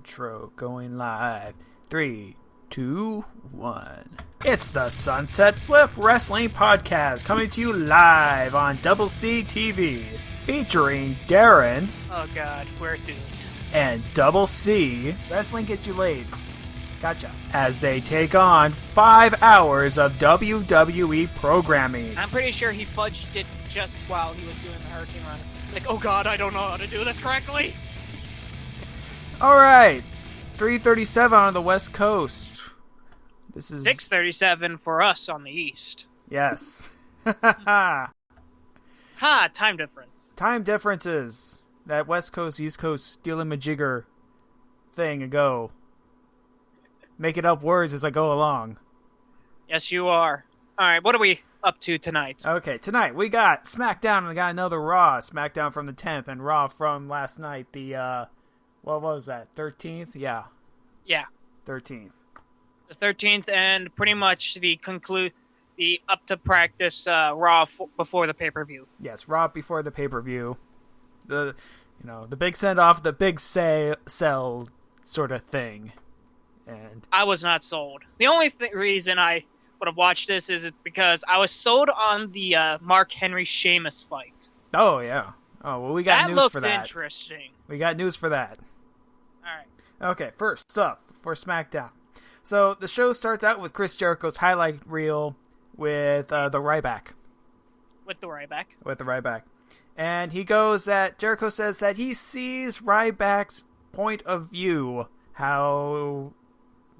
Intro going live. 3, 2, 1. It's the Sunset Flip Wrestling Podcast coming to you live on Double C TV, featuring Darren. Oh god, we're doomed. And Double C. Wrestling gets you laid. Gotcha. As they take on 5 hours of WWE programming. I'm pretty sure he fudged it just while he was doing the Hurricane Run. Like, oh god, I don't know how to do this correctly. Alright. 3:37 on the West Coast. This is 6:37 for us on the East. Yes. Ha! Time difference. Time differences. That West Coast, East Coast stealing-majigger thing ago. Making up words as I go along. Yes, you are. Alright, what are we up to tonight? Okay, tonight we got Smackdown and we got another Raw. Smackdown from the 10th and Raw from last night. The, what was that? 13th? Yeah. Yeah. 13th. The 13th and pretty much the up to practice Raw before the pay-per-view. Yes, Raw before the pay-per-view. The big send-off, the big sell sort of thing. And I was not sold. The only reason I would have watched this is because I was sold on the Mark Henry Sheamus fight. Oh, yeah. Oh, well, we got news for that. That looks interesting. We got news for that. Alright. Okay, first up for SmackDown. So, the show starts out with Chris Jericho's highlight reel with the Ryback. With the Ryback. With the Ryback. And Jericho says that he sees Ryback's point of view, how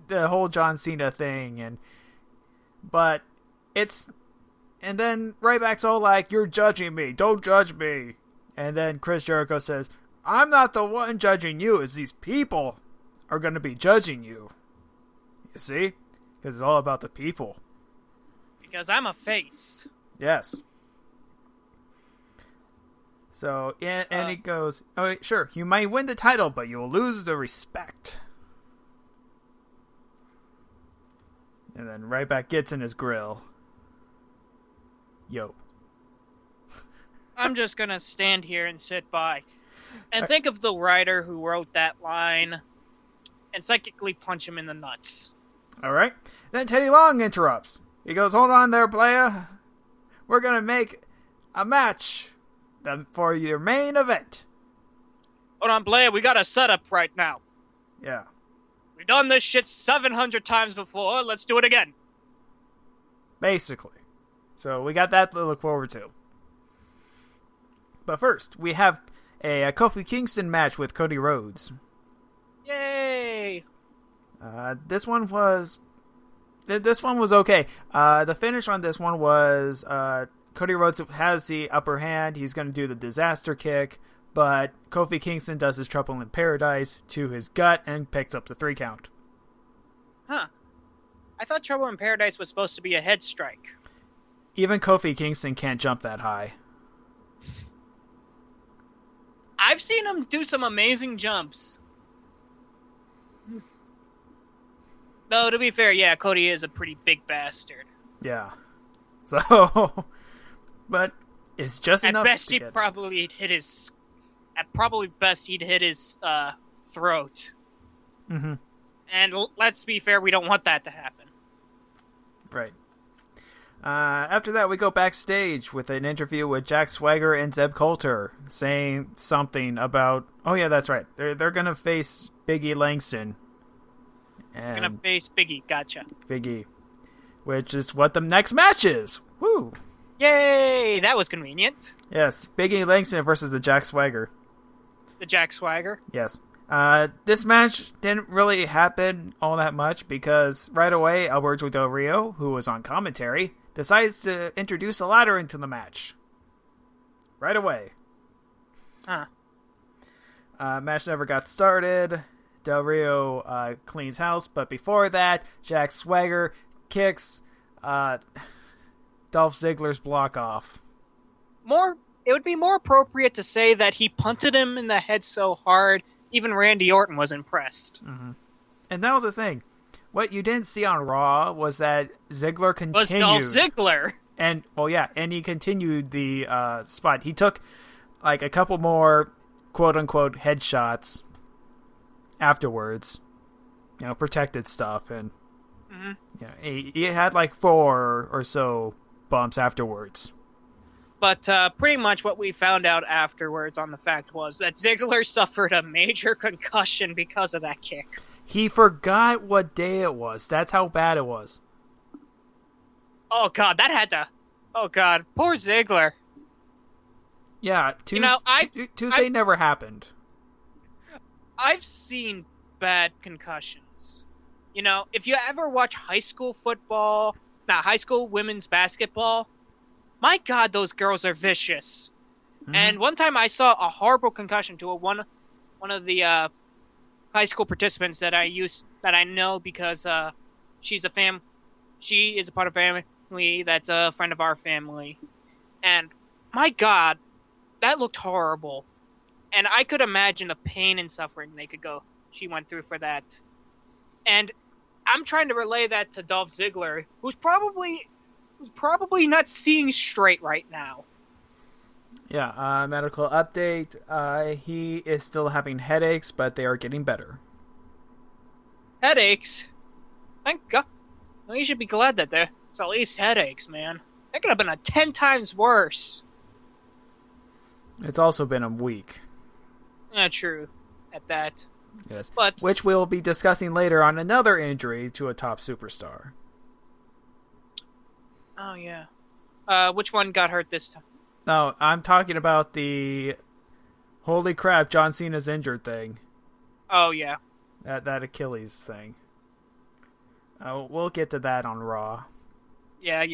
the whole John Cena thing, and then Ryback's all like, "You're judging me, don't judge me." And then Chris Jericho says, "I'm not the one judging you, it's these people are going to be judging you." You see? Because it's all about the people. Because I'm a face. Yes. So, and he goes, "Oh, sure, you might win the title, but you'll lose the respect." And then Ryback gets in his grill. Yo. I'm just gonna stand here and sit by. And think of the writer who wrote that line and psychically punch him in the nuts. Alright. Then Teddy Long interrupts. He goes, "Hold on there, playa. We're gonna make a match for your main event." Hold on, Blair, we got a setup right now. Yeah. We've done this shit 700 times before, let's do it again. Basically. So we got that to look forward to. But first, we have a Kofi Kingston match with Cody Rhodes. Yay! This one was okay. The finish on this one was Cody Rhodes has the upper hand. He's going to do the disaster kick, but Kofi Kingston does his Trouble in Paradise to his gut and picks up the 3 count. Huh. I thought Trouble in Paradise was supposed to be a head strike. Even Kofi Kingston can't jump that high. I've seen him do some amazing jumps. Though, to be fair, yeah, Cody is a pretty big bastard. Yeah. So, but it's just enough. At best, he'd hit his throat. Mm-hmm. And let's be fair, we don't want that to happen. Right. After that, we go backstage with an interview with Jack Swagger and Zeb Coulter, saying something about, oh yeah, that's right, they're gonna face Big E Langston. And gonna face Big E, gotcha. Big E, which is what the next match is. Woo! Yay! That was convenient. Yes, Big E Langston versus the Jack Swagger. The Jack Swagger? Yes. This match didn't really happen all that much because right away, Alberto Del Rio, who was on commentary, decides to introduce a ladder into the match. Right away. Huh. Match never got started. Del Rio cleans house, but before that, Jack Swagger kicks Dolph Ziggler's block off. It would be more appropriate to say that he punted him in the head so hard, even Randy Orton was impressed. Mm-hmm. And that was the thing. What you didn't see on Raw was that Ziggler continued. Was Dolph Ziggler. And, well, yeah, and he continued the spot. He took, like, a couple more quote-unquote headshots afterwards. Protected stuff, and he had like 4 or so bumps afterwards. But pretty much what we found out afterwards on the fact was that Ziggler suffered a major concussion because of that kick. He forgot what day it was. That's how bad it was. Oh, God, that had to... Oh, God, poor Ziggler. Yeah, Tuesday never happened. I've seen bad concussions. If you ever watch high school women's basketball, my God, those girls are vicious. Mm-hmm. And one time I saw a horrible concussion to one of the high school participants that I know because she is a part of a family that's a friend of our family. And my God, that looked horrible. And I could imagine the pain and suffering she went through for that. And I'm trying to relay that to Dolph Ziggler, who's probably not seeing straight right now. Yeah, medical update. He is still having headaches, but they are getting better. Headaches? Thank God. Well, you should be glad that it's at least headaches, man. That could have been 10 times worse. It's also been a week. True. At that. Yes. But which we'll be discussing later on another injury to a top superstar. Oh, yeah. Which one got hurt this time? No, I'm talking about the holy crap, John Cena's injured thing. Oh, yeah. That Achilles thing. We'll get to that on Raw. Yeah,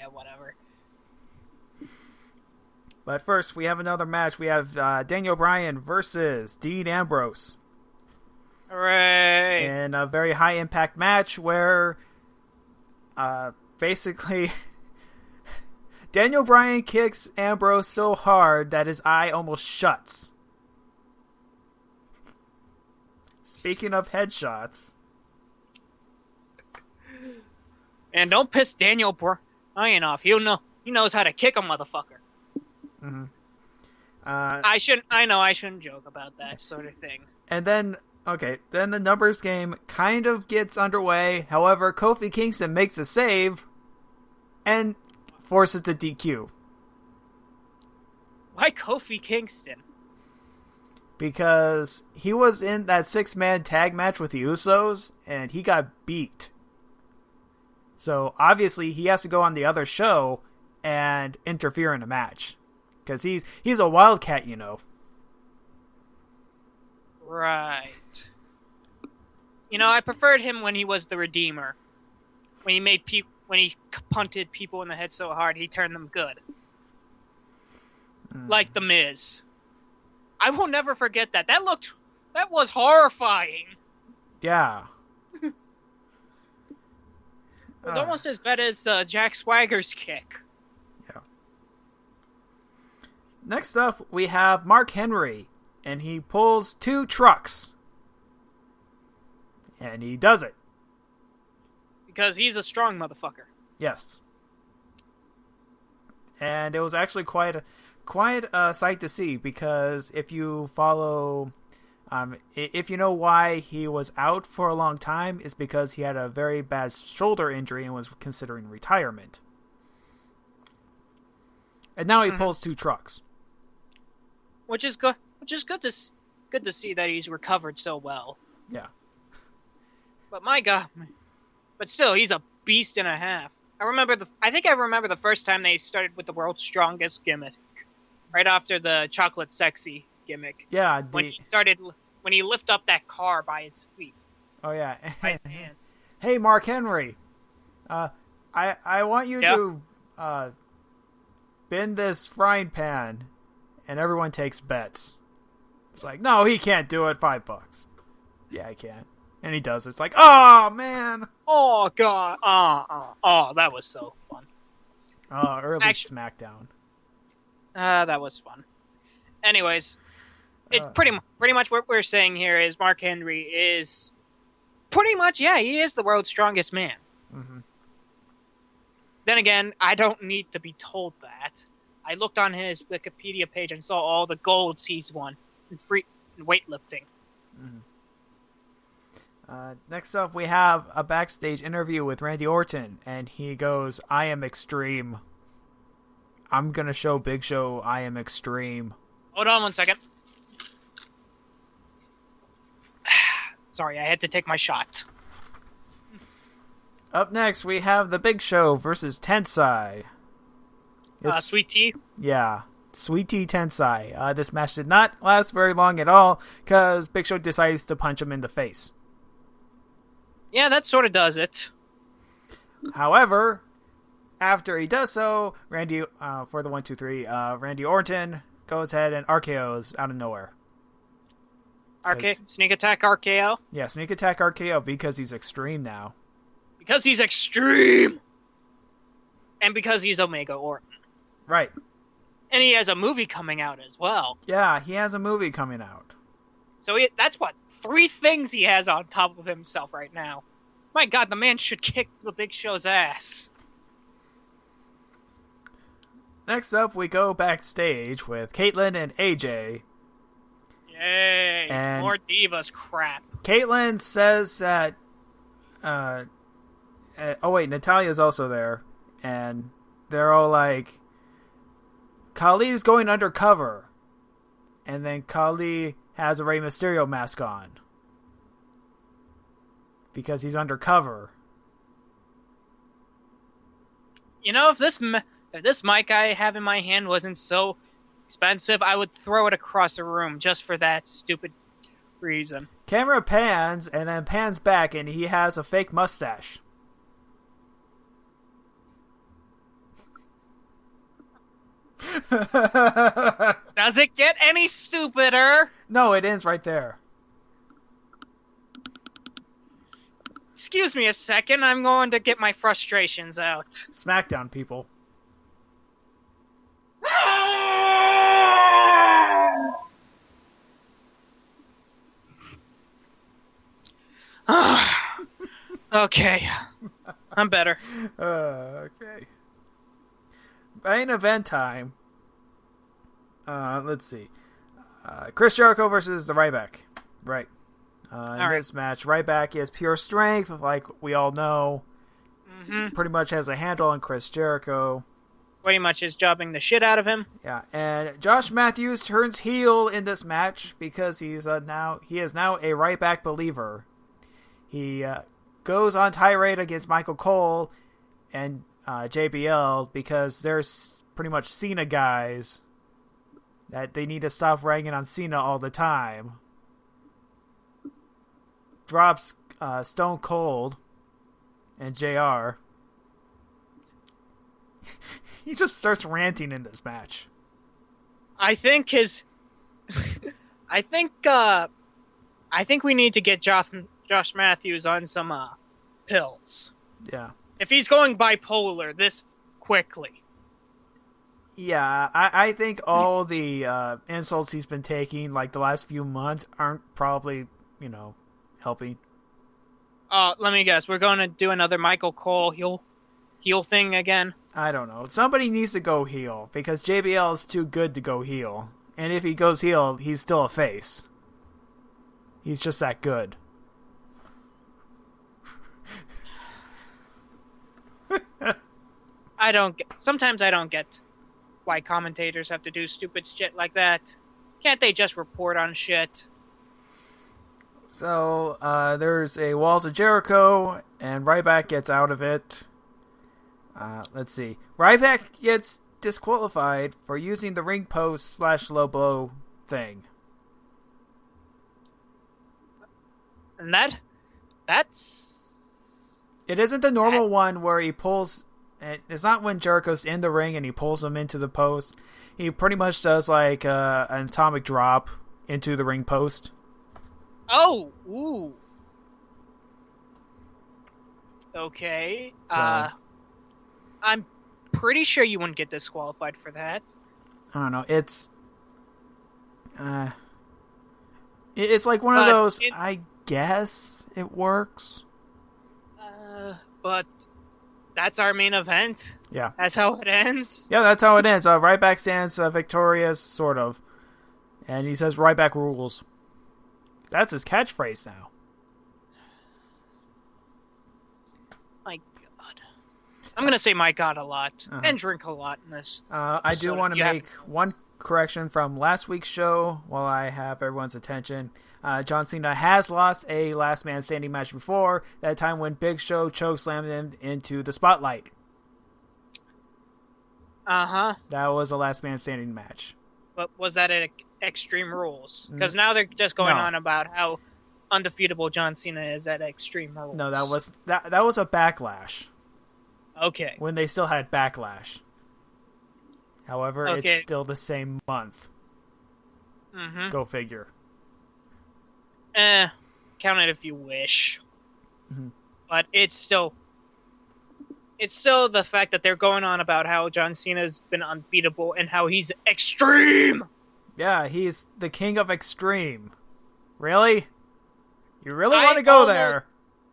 whatever. But first, we have another match. We have Daniel Bryan versus Dean Ambrose. Hooray! In a very high-impact match where, basically, Daniel Bryan kicks Ambrose so hard that his eye almost shuts. Speaking of headshots. And don't piss Daniel Bryan off. He knows how to kick a motherfucker. Mm-hmm. I shouldn't joke about that sort of thing. And then the numbers game kind of gets underway. However, Kofi Kingston makes a save and forces the DQ. Why Kofi Kingston? Because he was in that 6-man tag match with the Usos and he got beat. So obviously he has to go on the other show and interfere in a match. Because he's a wildcat, Right. I preferred him when he was the Redeemer. When he punted people in the head so hard, he turned them good. Like The Miz. I will never forget that. That was horrifying. Yeah. It was almost as bad as Jack Swagger's kick. Yeah. Next up, we have Mark Henry, and he pulls 2 trucks. And he does it. Because he's a strong motherfucker. Yes. And it was actually quite a sight to see, because if you follow... if you know why he was out for a long time, is because he had a very bad shoulder injury and was considering retirement. And now he pulls 2 trucks. Which is good. Which is good to see that he's recovered so well. Yeah. But my God, but still, he's a beast and a half. I think I remember the first time they started with the world's strongest gimmick, right after the chocolate sexy gimmick. Yeah. When he lifted up that car by its feet. Oh yeah. By its hands. Hey, Mark Henry. I want you to bend this frying pan, and everyone takes bets. It's like, no, he can't do it. $5. Yeah, I can. And he does. It's like, oh, man. Oh, God. Oh, that was so fun. Early Smackdown. That was fun. Anyways, pretty much what we're saying here is Mark Henry is pretty much, he is the world's strongest man. Mm-hmm. Then again, I don't need to be told that. I looked on his Wikipedia page and saw all the golds he's won in weightlifting. Mm-hmm. Next up, we have a backstage interview with Randy Orton, and he goes, "I am extreme. I'm gonna show Big Show I am extreme." Hold on 1 second. Sorry, I had to take my shot. Up next, we have the Big Show versus Tensai. Sweet Tea? Yeah, Sweet Tea Tensai. This match did not last very long at all, because Big Show decides to punch him in the face. Yeah, that sort of does it. However, after he does so, Randy, for the 1, 2, 3, Randy Orton goes ahead and RKOs out of nowhere. Sneak attack RKO? Yeah, sneak attack RKO because he's extreme now. Because he's extreme! And because he's Omega Orton. Right. And he has a movie coming out as well. Yeah, he has a movie coming out. So that's what? 3 things he has on top of himself right now. My God, the man should kick the Big Show's ass. Next up, we go backstage with Caitlyn and AJ. Yay, and more Divas crap. Caitlyn says that... oh wait, Natalia's also there. And they're all like, Khali's going undercover. And then Khali has a Rey Mysterio mask on. Because he's undercover. You know, if this mic I have in my hand wasn't so expensive, I would throw it across the room just for that stupid reason. Camera pans and then pans back and he has a fake mustache. Does it get any stupider? No, it ends right there. Excuse me a second, I'm going to get my frustrations out. Smackdown, people. Okay. I'm better. Okay. Main event time. Let's see. Chris Jericho versus the Ryback. Right. In this match, Ryback is pure strength, like we all know. Mm-hmm. Pretty much has a handle on Chris Jericho. Pretty much is jobbing the shit out of him. Yeah, and Josh Matthews turns heel in this match because he is now a Ryback believer. He goes on tirade against Michael Cole and JBL because they're pretty much Cena guys that they need to stop ragging on Cena all the time. Drops Stone Cold and JR. He just starts ranting in this match. I think we need to get Josh Matthews on some pills. Yeah. If he's going bipolar this quickly. Yeah, I think all the insults he's been taking, like the last few months, aren't probably, helping. Let me guess. We're going to do another Michael Cole heel thing again? I don't know. Somebody needs to go heel, because JBL is too good to go heel. And if he goes heel, he's still a face. He's just that good. Sometimes I don't get why commentators have to do stupid shit like that. Can't they just report on shit? So, there's a Walls of Jericho, and Ryback gets out of it. Let's see. Ryback gets disqualified for using the ring post / low blow thing. And that's... It isn't the normal one where he pulls... It's not when Jericho's in the ring and he pulls him into the post. He pretty much does like an atomic drop into the ring post. Oh! Ooh. Okay. So, I'm pretty sure you wouldn't get disqualified for that. I don't know. It's like one of those, I guess it works. But that's our main event? Yeah. That's how it ends? Yeah, that's how it ends. Ryback stands victorious, sort of. And he says Ryback rules. That's his catchphrase now. My God. I'm going to say my God a lot. Uh-huh. And drink a lot in this. I do want to make one correction from last week's show while I have everyone's attention. John Cena has lost a last man standing match before, that time when Big Show chokeslammed him into the spotlight. Uh-huh. That was a last man standing match. But was that at Extreme Rules? Because now they're just going on about how undefeatable John Cena is at Extreme Rules. No, that was a Backlash. Okay. When they still had Backlash. However, it's still the same month. Mm-hmm. Go figure. Count it if you wish. Mm-hmm. But it's still the fact that they're going on about how John Cena's been unbeatable and how he's extreme. Yeah, he's the king of extreme. Really? You really want to go there?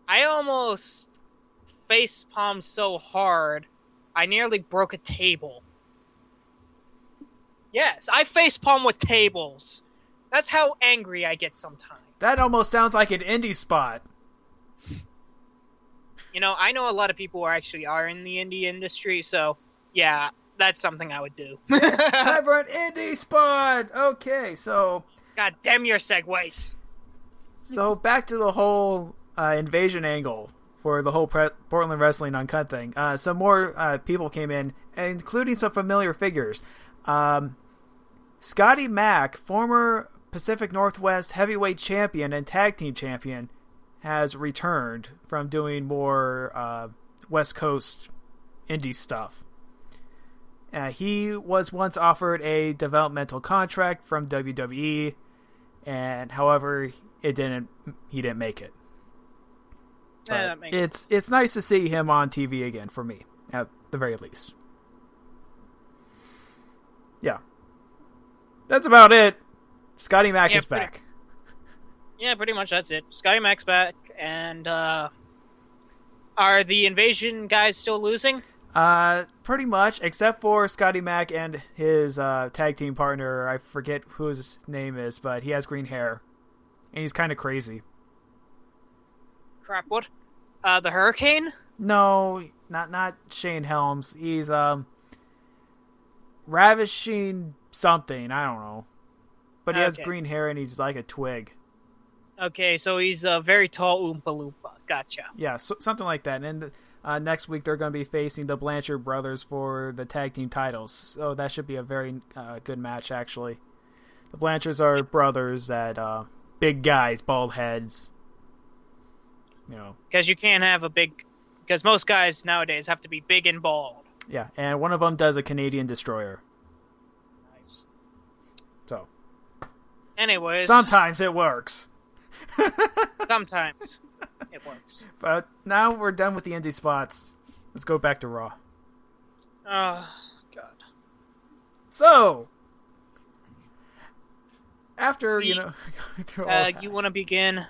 I almost face-palmed so hard, I nearly broke a table. Yes, I face-palm with tables. That's how angry I get sometimes. That almost sounds like an indie spot. You know, I know a lot of people who actually are in the indie industry, so yeah, that's something I would do. Time for an indie spot! Okay, so... God damn your segues. So back to the whole invasion angle for the whole Portland Wrestling Uncut thing. Some more people came in, including some familiar figures. Scotty Mack, former Pacific Northwest heavyweight champion and tag team champion, has returned from doing more West Coast indie stuff. He was once offered a developmental contract from WWE, and however, he didn't make it. It's nice to see him on TV again for me, at the very least. Yeah. That's about it. Scotty Mack is back. Yeah, pretty much that's it. Scotty Mack's back, and are the Invasion guys still losing? Pretty much, except for Scotty Mack and his tag team partner. I forget who his name is, but he has green hair, and he's kind of crazy. Crap, what? The Hurricane? No, not Shane Helms. He's Ravishing something, I don't know. But he has green hair and he's like a twig. Okay, so he's a very tall Oompa Loompa. Gotcha. Yeah, something like that. And next week they're going to be facing the Blanchard brothers for the tag team titles. So that should be a very good match, actually. The Blanchards are brothers that big guys, bald heads. You know. Because you can't have because most guys nowadays have to be big and bald. Yeah, and one of them does a Canadian destroyer. Nice. So. Anyways. Sometimes it works. Sometimes it works. But now we're done with the indie spots. Let's go back to Raw. Oh, God. So, after, you want to begin?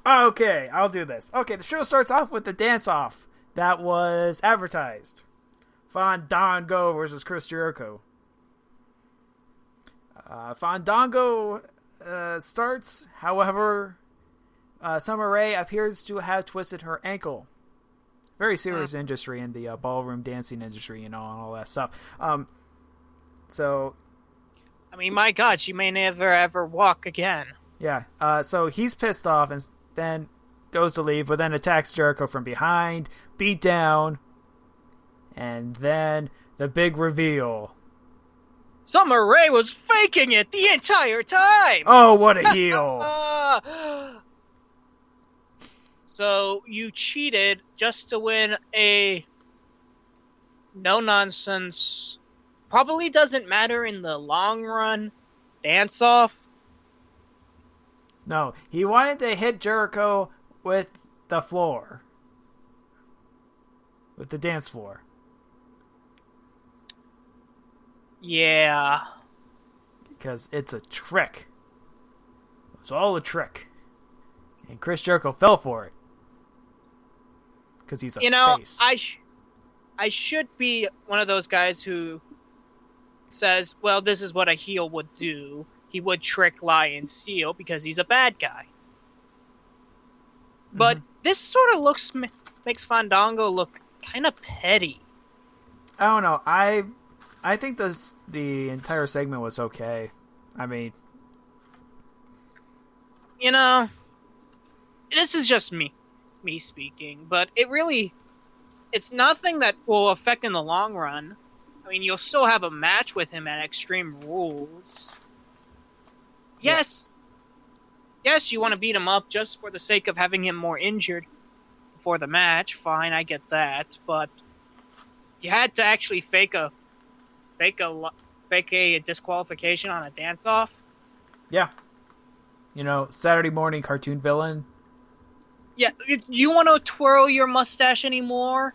Okay, I'll do this. Okay, the show starts off with the dance-off that was advertised. Fandango versus Chris Jericho. Fandango starts, however, Summer Rae appears to have twisted her ankle. Very serious industry in the ballroom dancing industry, and all that stuff. So, I mean, my God, she may never ever walk again. Yeah, so he's pissed off and then goes to leave, but then attacks Jericho from behind, beat down, and then the big reveal. Summer Rae was faking it the entire time! Oh, what a heel! So, you cheated just to win a no-nonsense, probably doesn't matter in the long run, dance-off? No, he wanted to hit Jericho with the floor. With the dance floor. Yeah. Because it's a trick. It's all a trick. And Chris Jericho fell for it. Because he's a face. I should be one of those guys who says, well, this is what a heel would do. He would trick, lie, and steal because he's a bad guy. But this sort of makes Fandango look kind of petty. I don't know. I think the entire segment was okay. I mean, this is just me speaking, but it's nothing that will affect in the long run. I mean, you'll still have a match with him at Extreme Rules. Yes, you want to beat him up just for the sake of having him more injured before the match. Fine, I get that, but you had to actually fake a disqualification on a dance-off. Yeah. Saturday morning cartoon villain. Yeah, you want to twirl your mustache anymore?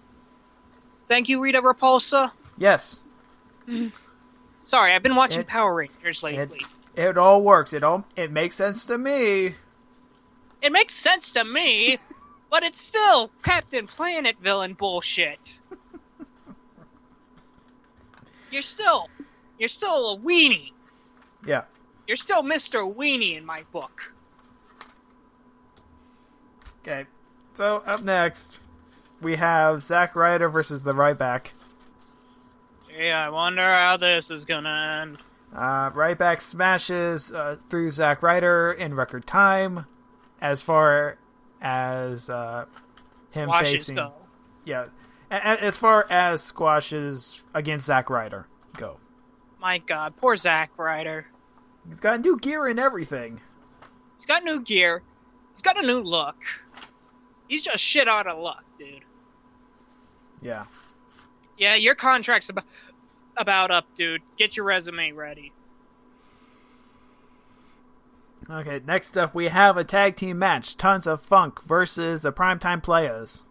Thank you, Rita Repulsa. Yes. Sorry, I've been watching Power Rangers lately. It all works. It makes sense to me. It makes sense to me, but it's still Captain Planet villain bullshit. You're still a weenie. Yeah. You're still Mr. Weenie in my book. Okay. So, up next, we have Zack Ryder versus the Ryback. Yeah, I wonder how this is gonna end. Ryback smashes through Zack Ryder in record time, as far as him Squashes facing. go. Yeah, as far as squashes against Zack Ryder go. My God, poor Zack Ryder. He's got new gear and everything. He's got new gear. He's got a new look. He's just shit out of luck, dude. Yeah. Yeah, your contract's about up, dude. Get your resume ready. Okay, next up we have a tag team match. Tons of Funk versus the Primetime Players.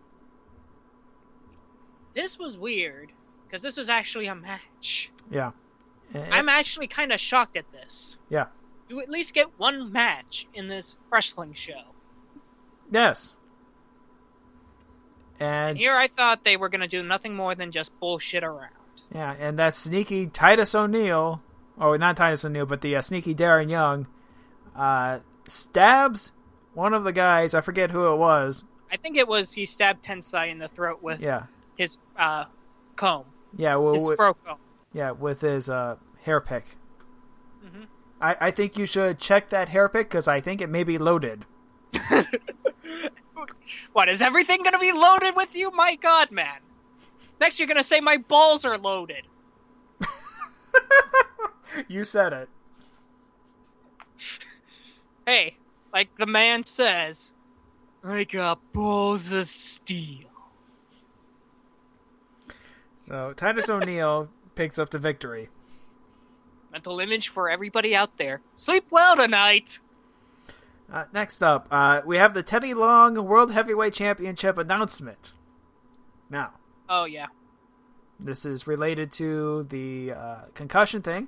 This was weird, because this was actually a match. Yeah. I'm actually kind of shocked at this. Yeah. You at least get one match in this wrestling show. Yes. And here I thought they were going to do nothing more than just bullshit around. Yeah, and that sneaky Titus O'Neil, or not Titus O'Neil, but the sneaky Darren Young, stabs one of the guys. I forget who it was. I think it was he stabbed Tensai in the throat with his comb. Yeah, well, his fro comb. Yeah, with his hair pick. Mm-hmm. I think you should check that hair pick because I think it may be loaded. What, is everything going to be loaded with you? My God, man. Next you're going to say my balls are loaded. You said it. Hey, like the man says, I got balls of steel. So, Titus O'Neil picks up the victory. Mental image for everybody out there. Sleep well tonight! Next up, we have the Teddy Long World Heavyweight Championship announcement. Now. Oh, yeah. This is related to the concussion thing.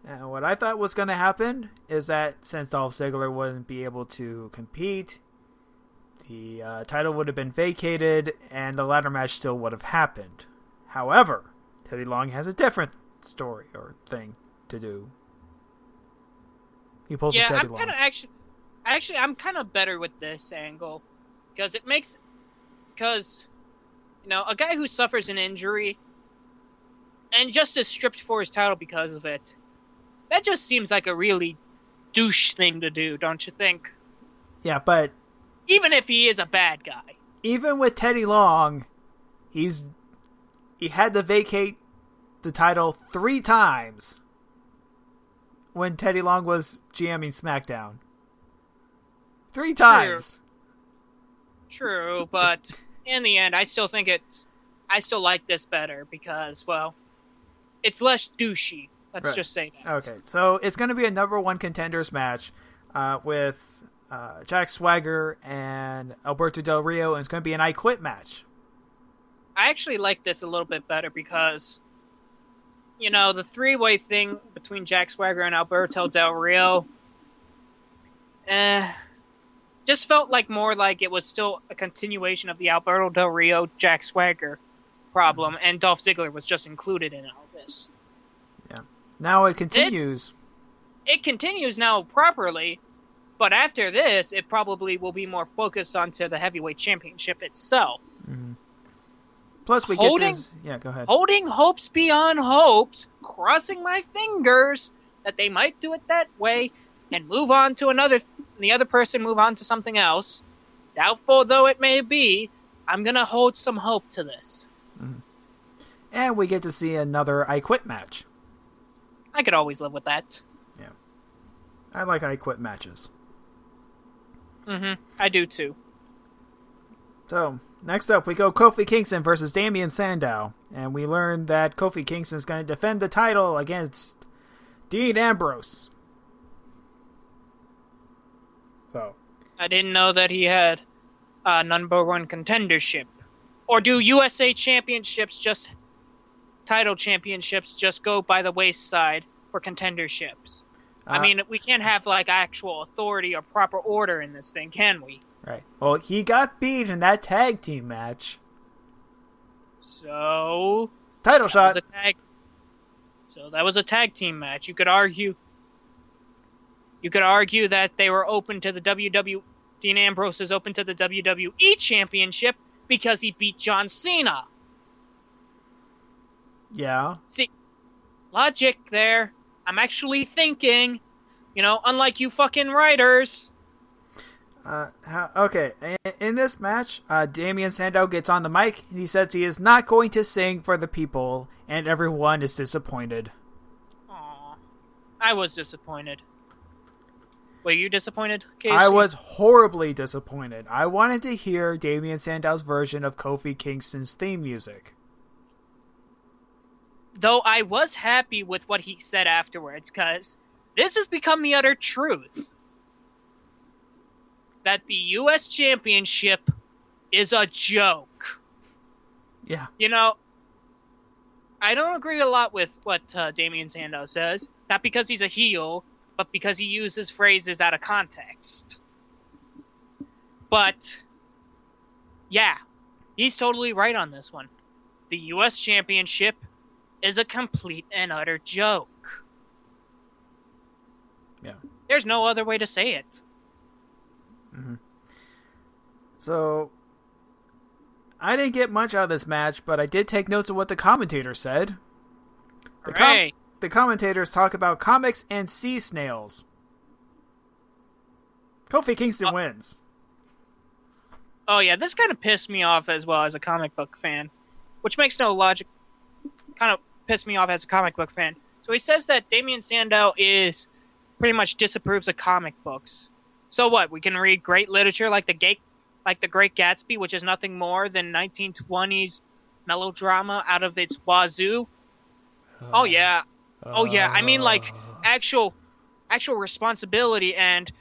And what I thought was going to happen is that since Dolph Ziggler wouldn't be able to compete, the title would have been vacated and the ladder match still would have happened. However, Teddy Long has a different story or thing to do. He pulls a Teddy Long. Actually, I'm kind of better with this angle because a guy who suffers an injury and just is stripped for his title because of it, that just seems like a really douche thing to do, don't you think? Yeah, but even if he is a bad guy, even with Teddy Long, he had to vacate the title 3 times when Teddy Long was GMing SmackDown. 3 times. True, but in the end, I still like this better because, well, it's less douchey. Let's just say that. Okay, so it's going to be a number 1 contenders match with Jack Swagger and Alberto Del Rio, and it's going to be an I Quit match. I actually like this a little bit better because, the 3-way thing between Jack Swagger and Alberto Del Rio just felt more like it was still a continuation of the Alberto Del Rio Jack Swagger problem, and Dolph Ziggler was just included in all this. Yeah. Now it continues. It continues now properly, But after this, it probably will be more focused onto the heavyweight championship itself. Mm-hmm. Plus, we Holding, get this... Yeah, go ahead. Holding hopes beyond hopes, crossing my fingers that they might do it that way and move on to the other person move on to something else. Doubtful though it may be, I'm going to hold some hope to this. Mm-hmm. And we get to see another I Quit match. I could always live with that. Yeah. I like I Quit matches. I do too. So, next up, we go Kofi Kingston versus Damian Sandow. And we learn that Kofi Kingston is going to defend the title against Dean Ambrose. So, I didn't know that he had a number one contendership. Or do USA championships title championships just go by the wayside for contenderships? I mean, we can't have like actual authority or proper order in this thing, can we? Right. Well, he got beat in that tag team match. So title shot. So that was a tag team match. You could argue that they were open to the WWE. Dean Ambrose is open to the WWE Championship because he beat John Cena. Yeah. See, logic there. I'm actually thinking, unlike you fucking writers. Okay, in this match, Damian Sandow gets on the mic and he says he is not going to sing for the people, and everyone is disappointed. Aw, I was disappointed. Were you disappointed, Casey? I was horribly disappointed. I wanted to hear Damian Sandow's version of Kofi Kingston's theme music. Though I was happy with what he said afterwards, because this has become the utter truth. That the U.S. Championship is a joke. Yeah. I don't agree a lot with what Damian Sandow says. Not because he's a heel, but because he uses phrases out of context. But, yeah, he's totally right on this one. The U.S. Championship is a complete and utter joke. Yeah. There's no other way to say it. Mm-hmm. So, I didn't get much out of this match, but I did take notes of what the commentator said. The commentators talk about comics and sea snails. Kofi Kingston wins. Oh yeah, this kind of pissed me off as well as a comic book fan. Which makes no logic. Kind of pissed me off as a comic book fan. So he says that Damian Sandow pretty much disapproves of comic books. So what? We can read great literature like the Great Gatsby, which is nothing more than 1920s melodrama out of its wazoo. Oh yeah. I mean, like actual responsibility, and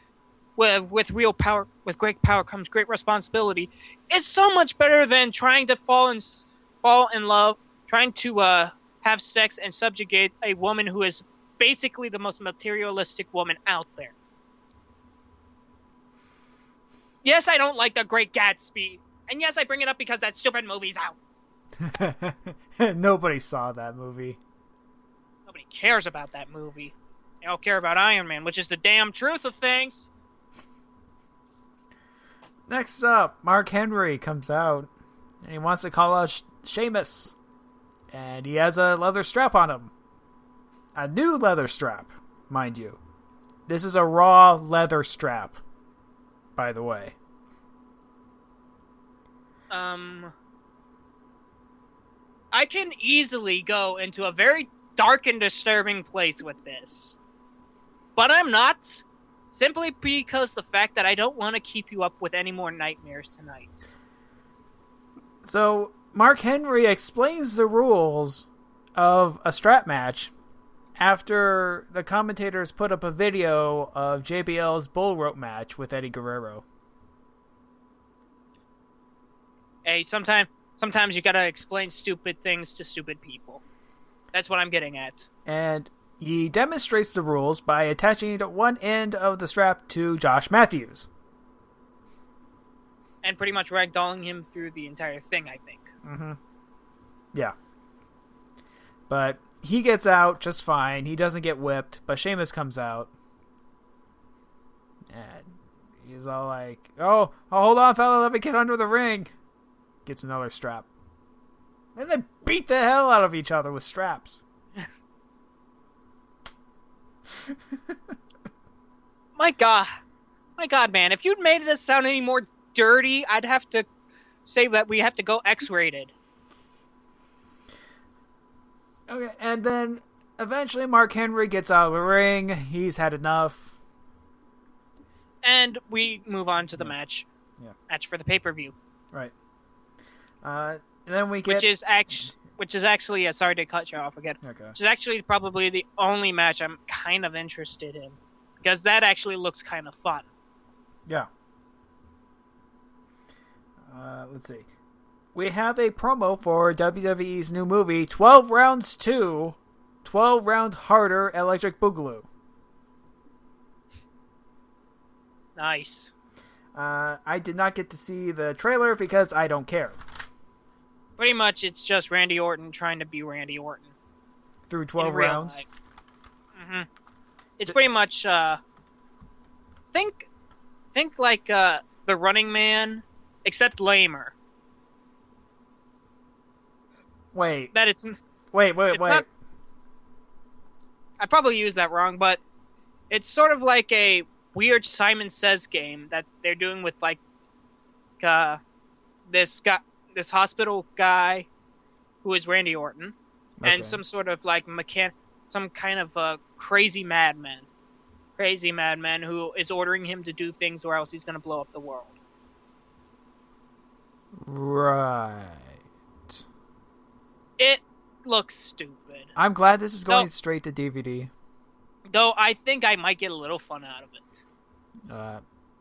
with real power, with great power comes great responsibility. It's so much better than trying to fall in love, trying to have sex and subjugate a woman who is basically the most materialistic woman out there. Yes, I don't like The Great Gatsby, and yes, I bring it up because that stupid movie's out. Nobody saw that movie. Nobody cares about that movie. They all care about Iron Man, which is the damn truth of things. Next up, Mark Henry comes out, and he wants to call out Sheamus. And he has a leather strap on him. A new leather strap, mind you. This is a raw leather strap, by the way. I can easily go into a very dark and disturbing place with this. But I'm not. Simply because the fact that I don't want to keep you up with any more nightmares tonight. So, Mark Henry explains the rules of a strap match after the commentators put up a video of JBL's bull rope match with Eddie Guerrero. Hey, sometimes you gotta explain stupid things to stupid people. That's what I'm getting at. And he demonstrates the rules by attaching one end of the strap to Josh Matthews. And pretty much ragdolling him through the entire thing, I think. Mm-hmm. Yeah. But he gets out just fine. He doesn't get whipped, but Sheamus comes out. And he's all like, oh, hold on, fella, let me get under the ring. Gets another strap. And they beat the hell out of each other with straps. My God, man! If you'd made this sound any more dirty, I'd have to say that we have to go X-rated. Okay, and then eventually Mark Henry gets out of the ring. He's had enough. And we move on to the match. Yeah. Match for the pay-per-view. Right. And then we get... Which is actually... sorry to cut you off again. Okay. Which is actually probably the only match I'm kind of interested in. Because that actually looks kind of fun. Yeah. Let's see. We have a promo for WWE's new movie, 12 Rounds 2, 12 Rounds Harder Electric Boogaloo. Nice. I did not get to see the trailer because I don't care. Pretty much it's just Randy Orton trying to be Randy Orton. Through 12 rounds? Mm-hmm. It's pretty much, think like, the Running Man, except lamer. Wait. That it's... Wait. Not, I probably used that wrong, but it's sort of like a weird Simon Says game that they're doing with, like, this hospital guy who is Randy Orton, and some sort of, like, some kind of a crazy madman who is ordering him to do things or else he's going to blow up the world. Right. It looks stupid. I'm glad this is going straight to DVD. Though I think I might get a little fun out of it.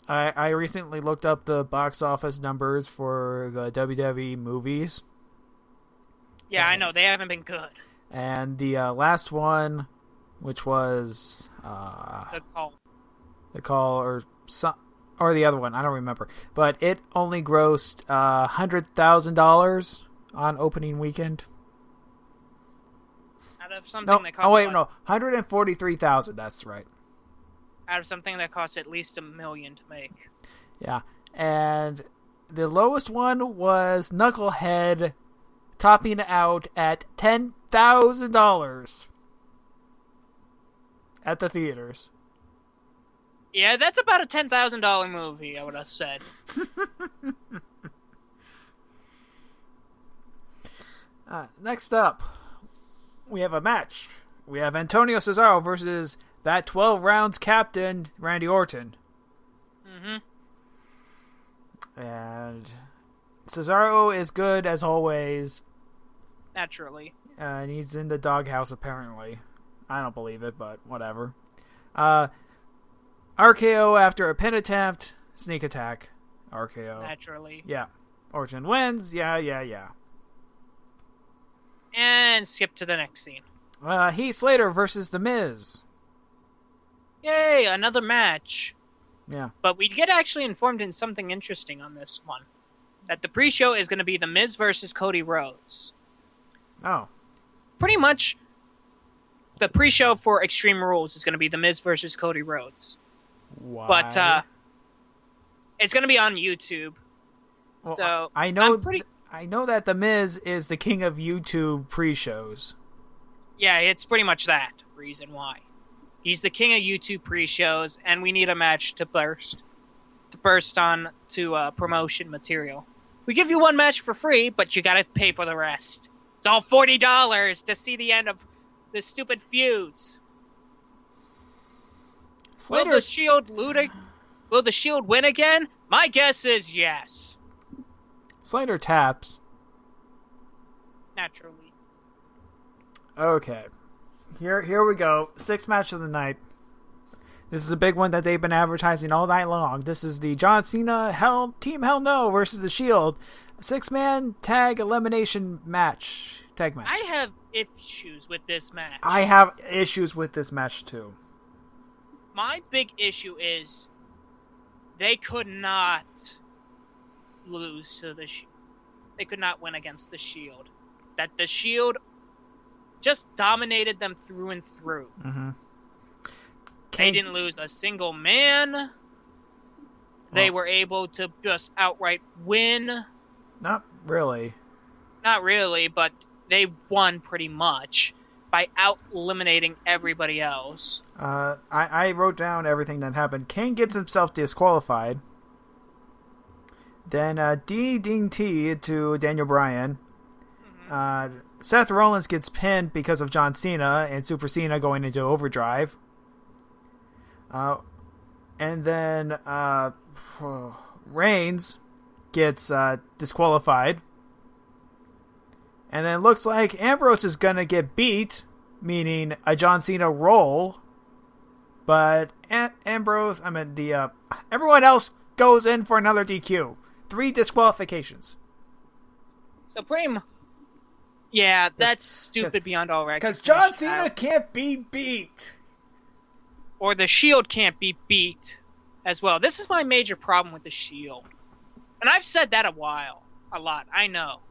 I recently looked up the box office numbers for the WWE movies. Yeah, I know. They haven't been good. And the last one, which was... The Call. Or the other one, I don't remember. But it only grossed $100,000 on opening weekend. Out of something that cost... no. $143,000, that's right. Out of something that costs at least $1 million to make. Yeah. And the lowest one was Knucklehead, topping out at $10,000 at the theaters. Yeah, that's about a $10,000 movie, I would have said. Next up, we have a match. We have Antonio Cesaro versus that 12 rounds captain, Randy Orton. Mm-hmm. And Cesaro is good as always. Naturally. And he's in the doghouse, apparently. I don't believe it, but whatever. RKO after a pin attempt. Sneak attack. RKO. Naturally. Yeah. Orton wins. Yeah. And skip to the next scene. Heath Slater versus The Miz. Yay, another match. Yeah. But we get actually informed in something interesting on this one. That the pre-show is going to be The Miz versus Cody Rhodes. Oh. Pretty much, the pre-show for Extreme Rules is going to be The Miz versus Cody Rhodes. Why? But, it's going to be on YouTube. Well, so, I know that The Miz is the king of YouTube pre-shows. Yeah, it's pretty much that reason why. He's the king of YouTube pre-shows, and we need a match to burst on to promotion material. We give you one match for free, but you gotta pay for the rest. It's all $40 to see the end of the stupid feuds. Slater... Will the Shield win again? My guess is yes. Slater taps. Naturally. Okay. Here we go. 6th match of the night. This is a big one that they've been advertising all night long. This is the John Cena Team Hell No versus the Shield. 6-man tag elimination match. Tag match. I have issues with this match. I have issues with this match too. My big issue is they could not lose to the Shield. They could not win against the Shield. That the Shield just dominated them through and through. Mm-hmm. They didn't lose a single man. they were able to just outright win. Not really. Not really, but they won pretty much by out-eliminating everybody else. I wrote down everything that happened. Kane gets himself disqualified. Then DDT to Daniel Bryan. Mm-hmm. Seth Rollins gets pinned because of John Cena and Super Cena going into overdrive. And then Reigns gets disqualified. And then it looks like Ambrose is going to get beat, meaning a John Cena roll. But Ambrose, everyone else goes in for another DQ. 3 disqualifications. So pretty much, yeah, that's stupid beyond all recognition. Because John Cena can't be beat. Or the Shield can't be beat as well. This is my major problem with the Shield. And I've said that a lot, I know.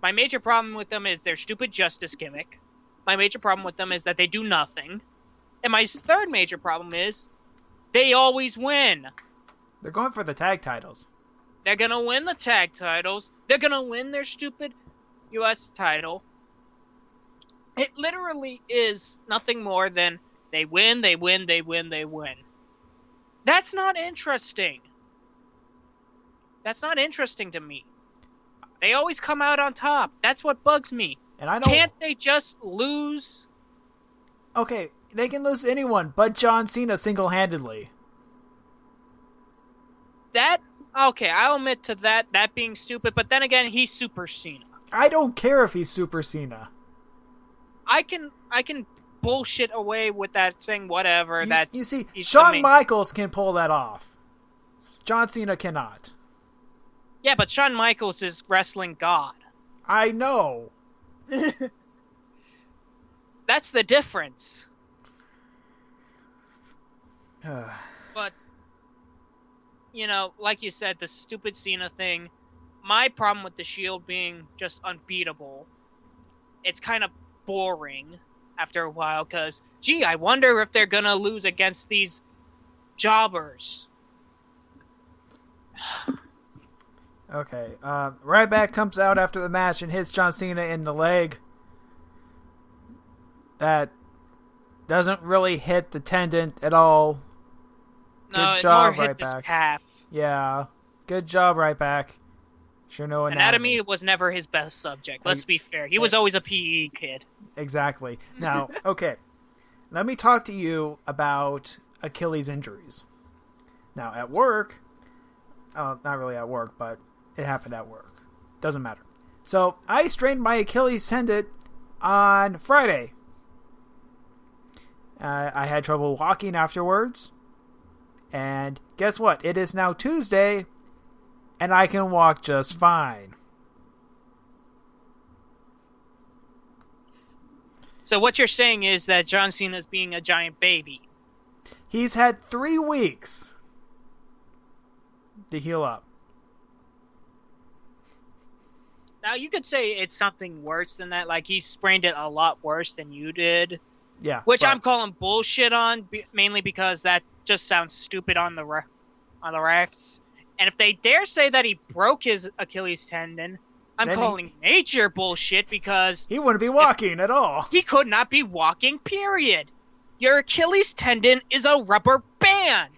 My major problem with them is their stupid justice gimmick. My major problem with them is that they do nothing. And my third major problem is they always win. They're going for the tag titles. They're going to win the tag titles. They're going to win their stupid U.S. title. It literally is nothing more than they win, they win, they win, they win. That's not interesting. That's not interesting to me. They always come out on top. That's what bugs me. And I don't... Can't they just lose? Okay, they can lose to anyone but John Cena single-handedly. Okay, I'll admit to that being stupid, but then again, he's Super Cena. I don't care if he's Super Cena. I can bullshit away with that saying whatever. You see, Shawn Michaels can pull that off. John Cena cannot. Yeah, but Shawn Michaels is wrestling god. I know. That's the difference. But, like you said, the stupid Cena thing, my problem with the Shield being just unbeatable, it's kind of boring after a while, because, I wonder if they're gonna lose against these jobbers. Okay, Ryback comes out after the match and hits John Cena in the leg. That doesn't really hit the tendon at all. No, good job, it more hits his calf. Yeah, good job, Ryback. Sure, no anatomy was never his best subject. Let's be fair. He was always a PE kid. Exactly. Now, okay, let me talk to you about Achilles injuries. Now, at work, not really at work, but it happened at work. Doesn't matter. So, I strained my Achilles tendon on Friday. I had trouble walking afterwards. And guess what? It is now Tuesday, and I can walk just fine. So what you're saying is that John Cena's being a giant baby. He's had 3 weeks to heal up. Now, you could say it's something worse than that. Like, he sprained it a lot worse than you did. Yeah. Which I'm calling bullshit on, mainly because that just sounds stupid on the refs. And if they dare say that he broke his Achilles tendon, I'm calling major bullshit, because he wouldn't be walking at all. He could not be walking, period. Your Achilles tendon is a rubber band.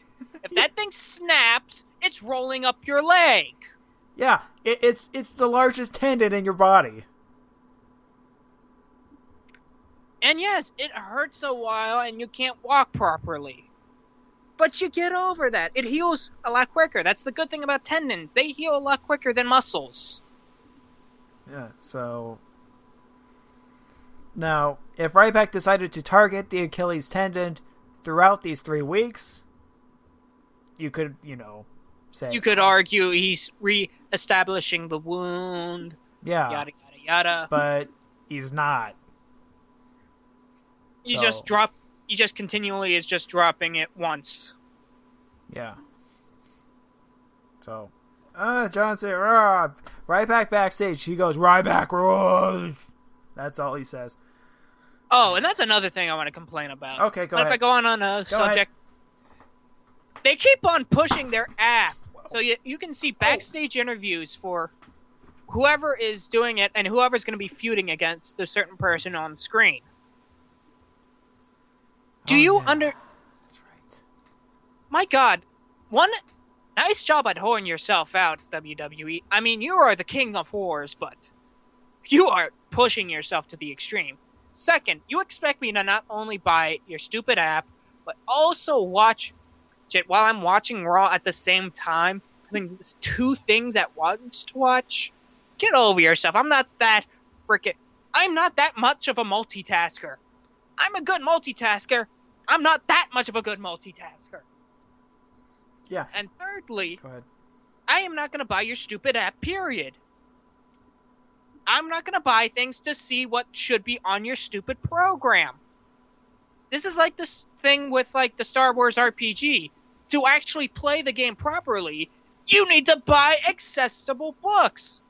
If that thing snaps, it's rolling up your leg. Yeah, it's the largest tendon in your body. And yes, it hurts a while and you can't walk properly. But you get over that. It heals a lot quicker. That's the good thing about tendons. They heal a lot quicker than muscles. Yeah, so... Now, if Ryback decided to target the Achilles tendon throughout these 3 weeks, you could, say... You could argue he's re-establishing the wound. Yeah. Yada, yada, yada. But he's not. He just continually is just dropping it once. Yeah. So, John said, Ryback backstage. He goes, Ryback, roar. That's all he says. Oh, and that's another thing I want to complain about. Okay, go ahead. If I go on a subject. they keep on pushing their app. So you can see backstage interviews for whoever is doing it and whoever's going to be feuding against the certain person on screen. Do you That's right. My God, nice job at whoring yourself out, WWE. I mean, you are the king of whores, but you are pushing yourself to the extreme. Second, you expect me to not only buy your stupid app, but also watch it while I'm watching Raw at the same time. Having two things at once to watch. Get over yourself. I'm not that much of a multitasker. I'm a good multitasker. I'm not that much of a good multitasker. Yeah. And thirdly, Go ahead. I am not going to buy your stupid app, period. I'm not going to buy things to see what should be on your stupid program. This is like this thing with like the Star Wars RPG. To actually play the game properly, you need to buy accessible books.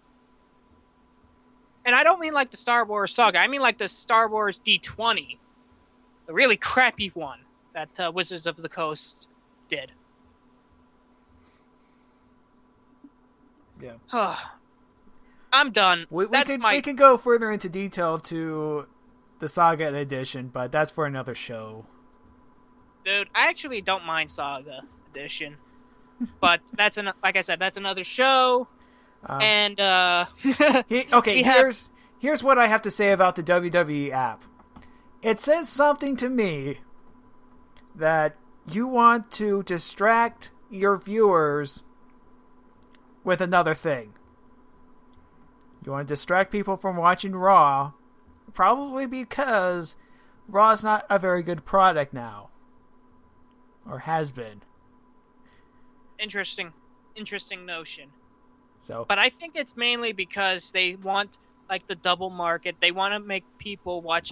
And I don't mean like the Star Wars Saga. I mean like the Star Wars D20. The really crappy one that Wizards of the Coast did. Yeah. I'm done. We can go further into detail to the Saga edition, but that's for another show. Dude, I actually don't mind Saga edition. But that's like I said, that's another show. And here's what I have to say about the WWE app. It says something to me that you want to distract your viewers with another thing. You want to distract people from watching Raw, probably because Raw is not a very good product now. Or has been. Interesting notion. But I think it's mainly because they want like the double market. They want to make people watch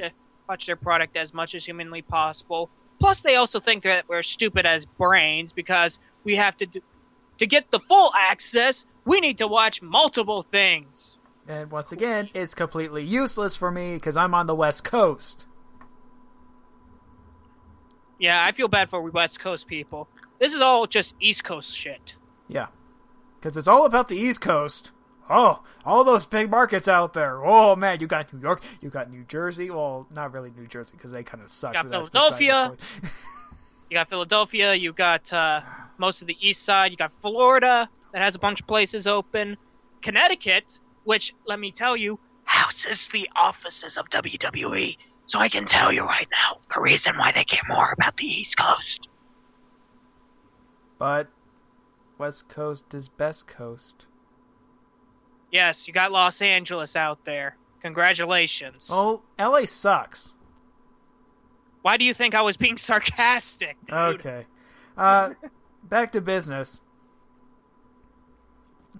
their product as much as humanly possible. Plus, they also think that we're stupid as brains because we have to get the full access. We need to watch multiple things. And once again, it's completely useless for me because I'm on the West Coast. Yeah, I feel bad for West Coast people. This is all just East Coast shit. Yeah. Because it's all about the East Coast. Oh, all those big markets out there. Oh, man, you got New York, you got New Jersey. Well, not really New Jersey, because they kind of suck. You got Philadelphia. You got most of the east side. You got Florida, that has a bunch of places open. Connecticut, which, let me tell you, houses the offices of WWE. So I can tell you right now the reason why they care more about the East Coast. But West Coast is best coast. Yes, you got Los Angeles out there. Congratulations. Oh, LA sucks. Why do you think I was being sarcastic, dude? Okay. Back to business.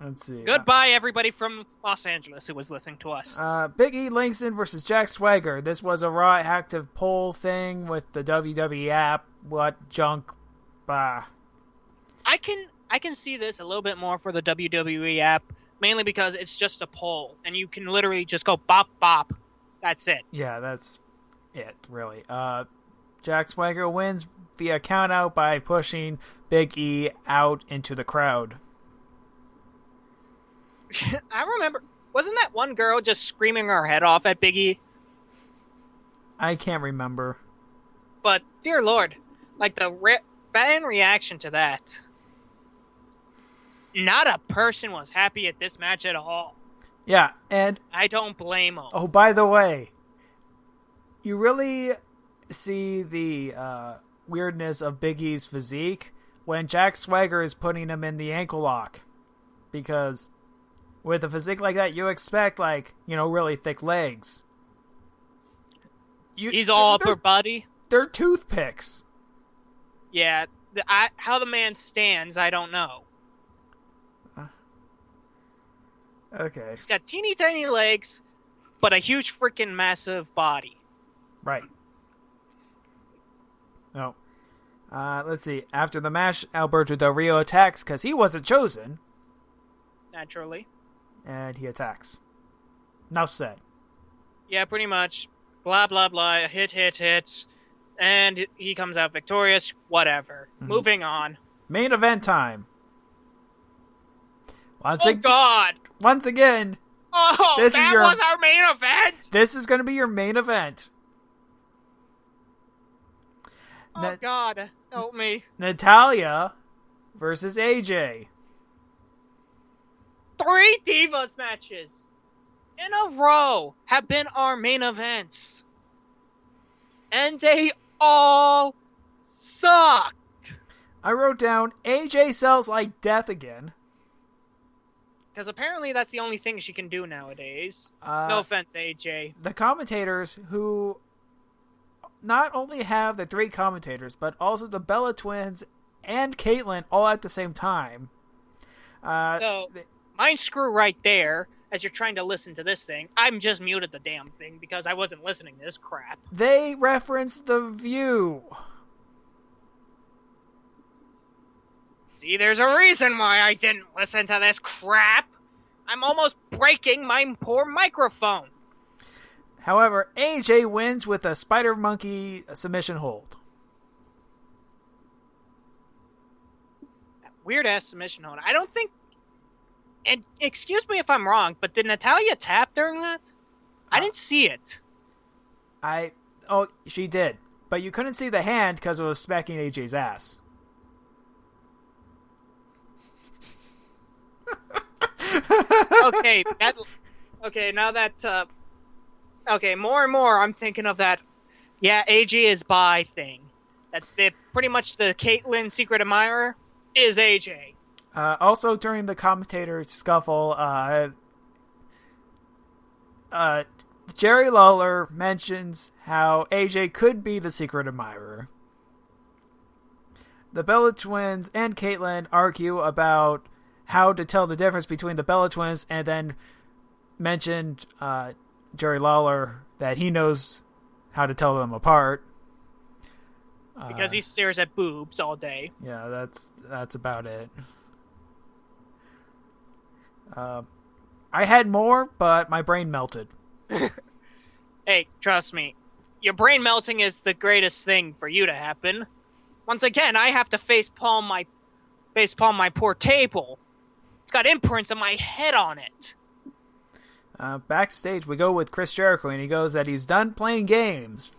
Let's see. Goodbye, everybody from Los Angeles who was listening to us. Big E Langston versus Jack Swagger. This was a Raw active poll thing with the WWE app. What junk? Bah. I can see this a little bit more for the WWE app, mainly because it's just a poll, and you can literally just go bop bop. That's it. Yeah, that's it, really. Jack Swagger wins via countout by pushing Big E out into the crowd. I remember, wasn't that one girl just screaming her head off at Big E? I can't remember. But, dear Lord, like the fan reaction to that. Not a person was happy at this match at all. Yeah, and I don't blame them. Oh, by the way, you really see the weirdness of Big E's physique when Jack Swagger is putting him in the ankle lock. Because with a physique like that, you expect, really thick legs. He's all upper body. They're toothpicks. Yeah, how the man stands, I don't know. Okay. He's got teeny tiny legs, but a huge freaking massive body. Right. No. Let's see. After the match, Alberto Del Rio attacks because he wasn't chosen. Naturally. And he attacks. Enough said. Yeah, pretty much. Blah, blah, blah. Hit. And he comes out victorious. Whatever. Mm-hmm. Moving on. Main event time. God! Once again. Oh, was our main event? This is going to be your main event. Oh, God. Help me. Natalya versus AJ. 3 Divas matches in a row have been our main events. And they all suck. I wrote down AJ sells like death again. Because apparently that's the only thing she can do nowadays. No offense, AJ. The commentators who not only have the 3 commentators, but also the Bella Twins and Caitlyn all at the same time. Mind screw right there. As you're trying to listen to this thing, I'm just muted the damn thing because I wasn't listening to this crap. They referenced The View. See, there's a reason why I didn't listen to this crap. I'm almost breaking my poor microphone. However, AJ wins with a spider monkey submission hold. Weird-ass submission hold. I don't think... And excuse me if I'm wrong, but did Natalya tap during that? I didn't see it. Oh, she did. But you couldn't see the hand because it was smacking AJ's ass. Okay, now that... Okay, more and more I'm thinking of that, yeah, AJ is bi thing. That's pretty much the Caitlyn secret admirer is AJ. Also, during the commentator scuffle, Jerry Lawler mentions how AJ could be the secret admirer. The Bella Twins and Caitlyn argue about how to tell the difference between the Bella Twins, and then mentioned Jerry Lawler that he knows how to tell them apart. Because he stares at boobs all day. Yeah, that's about it. I had more, but my brain melted. Hey, trust me. Your brain melting is the greatest thing for you to happen. Once again, I have to facepalm my poor table. It's got imprints of my head on it. Backstage, we go with Chris Jericho, and he goes that he's done playing games.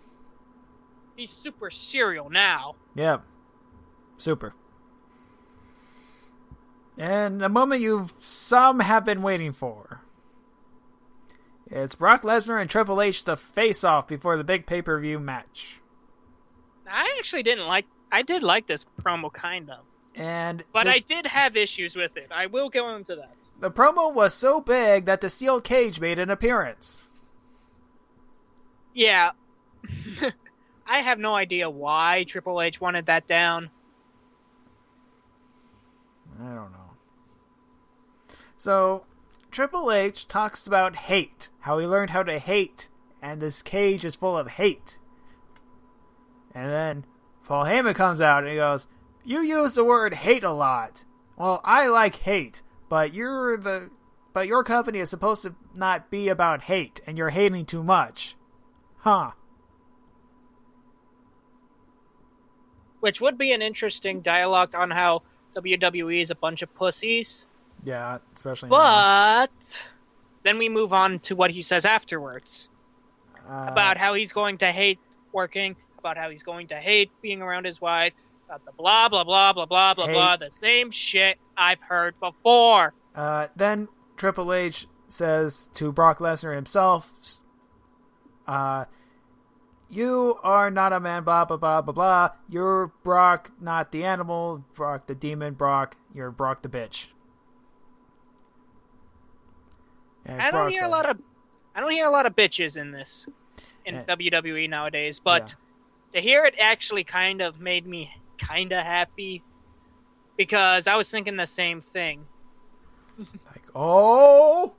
He's super serial now. Yep. Super. And the moment some have been waiting for. It's Brock Lesnar and Triple H to face off before the big pay-per-view match. I did like this promo, kind of. But I did have issues with it. I will go into that. The promo was so big that the steel cage made an appearance. Yeah. I have no idea why Triple H wanted that down. I don't know. So, Triple H talks about hate, how he learned how to hate, and this cage is full of hate. And then Paul Heyman comes out and he goes, "You use the word hate a lot. Well, I like hate, but your company is supposed to not be about hate, and you're hating too much." Huh. Which would be an interesting dialogue on how WWE is a bunch of pussies. Yeah, especially now. Then we move on to what he says afterwards. About how he's going to hate working, about how he's going to hate being around his wife, about the blah, blah, blah, blah, blah, blah, blah, the same shit I've heard before. Then Triple H says to Brock Lesnar himself, "You are not a man, blah, blah, blah, blah, blah. You're Brock, not the animal, Brock the demon, Brock, you're Brock the bitch." And I don't hear a lot of bitches in this, in WWE nowadays, but to hear it actually kind of made me kind of happy, because I was thinking the same thing. Like, oh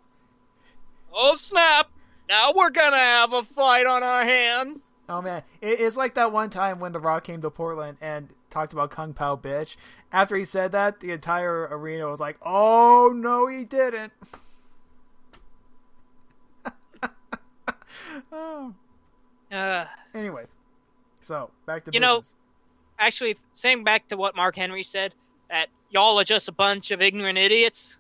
snap! Now we're gonna have a fight on our hands. Oh man, it's like that one time when The Rock came to Portland and talked about Kung Pao bitch. After he said that, the entire arena was like, "Oh no, he didn't." Oh. Anyways, so back to business. Actually, saying back to what Mark Henry said, that y'all are just a bunch of ignorant idiots.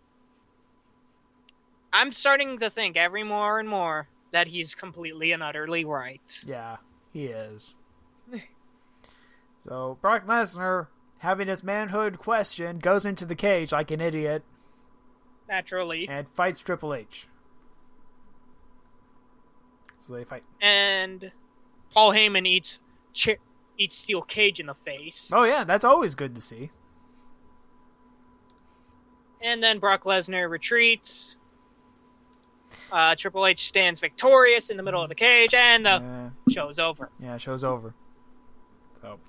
I'm starting to think every more and more that he's completely and utterly right. Yeah, he is. So, Brock Lesnar, having his manhood questioned, goes into the cage like an idiot. Naturally. And fights Triple H. So they fight. And Paul Heyman eats steel cage in the face. Oh yeah, that's always good to see. And then Brock Lesnar retreats. Triple H stands victorious in the middle of the cage, and the show's over. Yeah, show's over. So,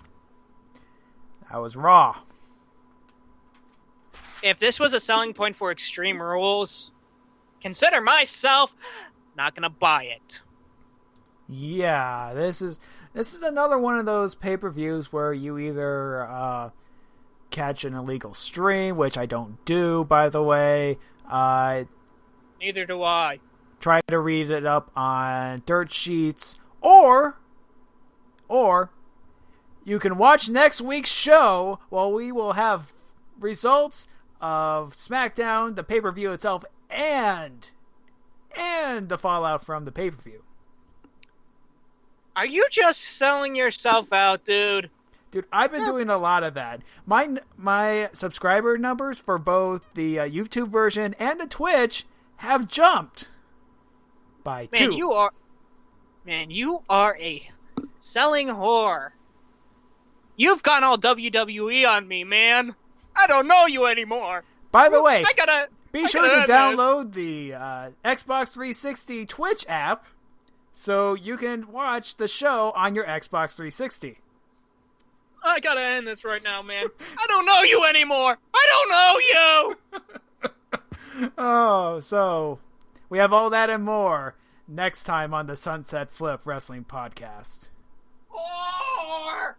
that was Raw. If this was a selling point for Extreme Rules, consider myself not gonna buy it. Yeah, this is another one of those pay-per-views where you either catch an illegal stream, which I don't do, by the way. Neither do I. Try to read it up on dirt sheets, or you can watch next week's show while we will have results of Smackdown, the pay-per-view itself, and the fallout from the pay-per-view. Are you just selling yourself out, dude? Dude, I've been doing a lot of that. My subscriber numbers for both the YouTube version and the Twitch have jumped by 2. You are a selling whore. You've gone all WWE on me, man. I don't know you anymore. By the way, be sure to download the Xbox 360 Twitch app so you can watch the show on your Xbox 360. I gotta end this right now, man. I don't know you anymore. I don't know you. Oh, so we have all that and more next time on the Sunset Flip Wrestling Podcast. Or...